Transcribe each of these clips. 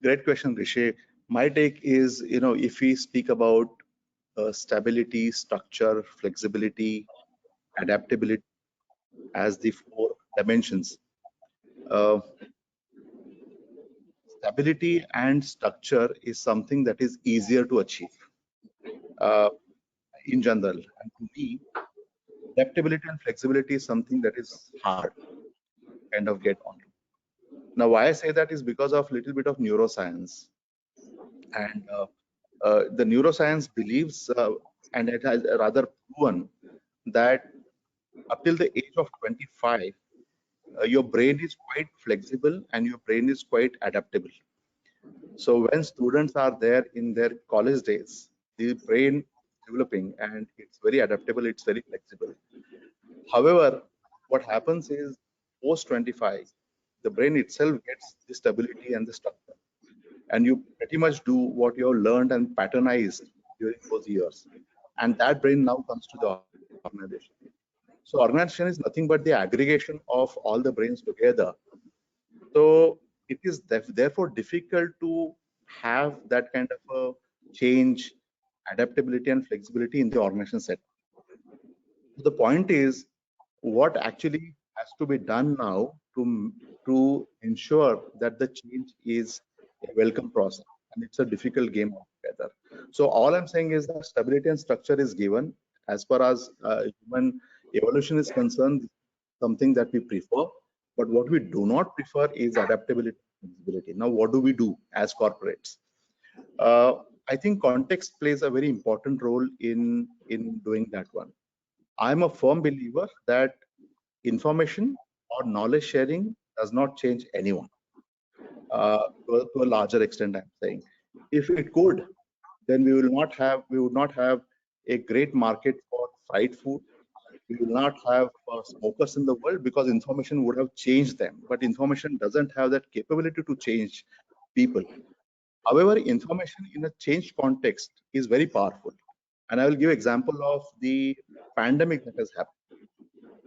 Great question, Rishi. My take is, if we speak about stability, structure, flexibility, adaptability as the four dimensions, uh, stability and structure is something that is easier to achieve uh, in general. And to me, adaptability and flexibility is something that is hard to kind of get on. Now, why I say that is because of little bit of neuroscience. And the neuroscience believes, and it has rather proven that up till the age of 25, your brain is quite flexible and your brain is quite adaptable. So when students are there in their college days, the brain is developing and it's very adaptable, it's very flexible. However, what happens is post 25, the brain itself gets the stability and the structure, and you pretty much do what you have learned and patternized during those years. And that brain now comes to the organization. So organization is nothing but the aggregation of all the brains together. So it is therefore difficult to have that kind of a change, adaptability and flexibility in the organization set. The point is, what actually has to be done now to ensure that the change is a welcome process, and it's a difficult game altogether. So all I'm saying is that stability and structure is given as far as human evolution is concerned, something that we prefer. But what we do not prefer is adaptability and flexibility. Now, what do we do as corporates? I think context plays a very important role in doing that one. I'm a firm believer that information or knowledge sharing does not change anyone. To a larger extent, I'm saying, if it could, then we would not have a great market for fried food. We will not have smokers in the world because information would have changed them. But information doesn't have that capability to change people. However, information in a changed context is very powerful. And I will give example of the pandemic that has happened.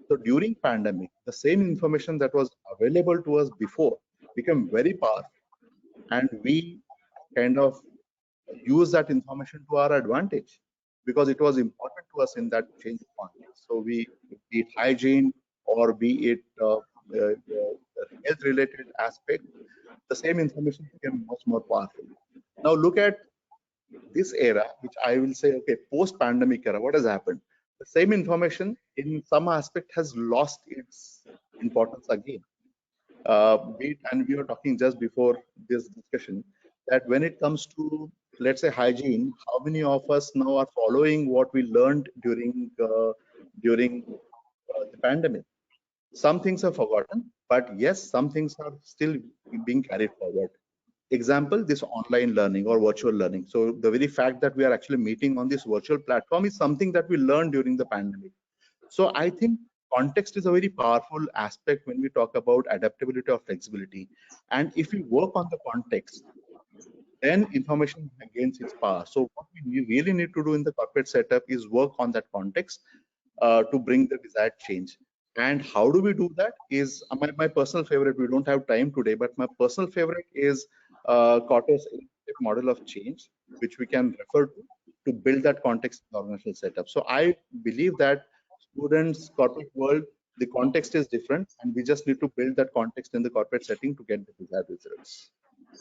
So during pandemic, the same information that was available to us before became very powerful, and we kind of use that information to our advantage because it was important to us in that change of context. So be it hygiene or be it health-related aspect, the same information became much more powerful. Now look at this era, which I will say, okay, post-pandemic era, what has happened? The same information in some aspect has lost its importance again. And we were talking just before this discussion that when it comes to, let's say, hygiene, how many of us now are following what we learned during the pandemic? Some things are forgotten, but yes, some things are still being carried forward. Example, this online learning or virtual learning. So the very fact that we are actually meeting on this virtual platform is something that we learned during the pandemic. So I think context is a very powerful aspect when we talk about adaptability or flexibility. And if we work on the context, then information gains its power. So what we really need to do in the corporate setup is work on that context to bring the desired change. And how do we do that is my personal favorite. We don't have time today, but my personal favorite is Cotter's model of change, which we can refer to build that context in the organizational setup. So I believe that students, corporate world, the context is different, and we just need to build that context in the corporate setting to get the desired results.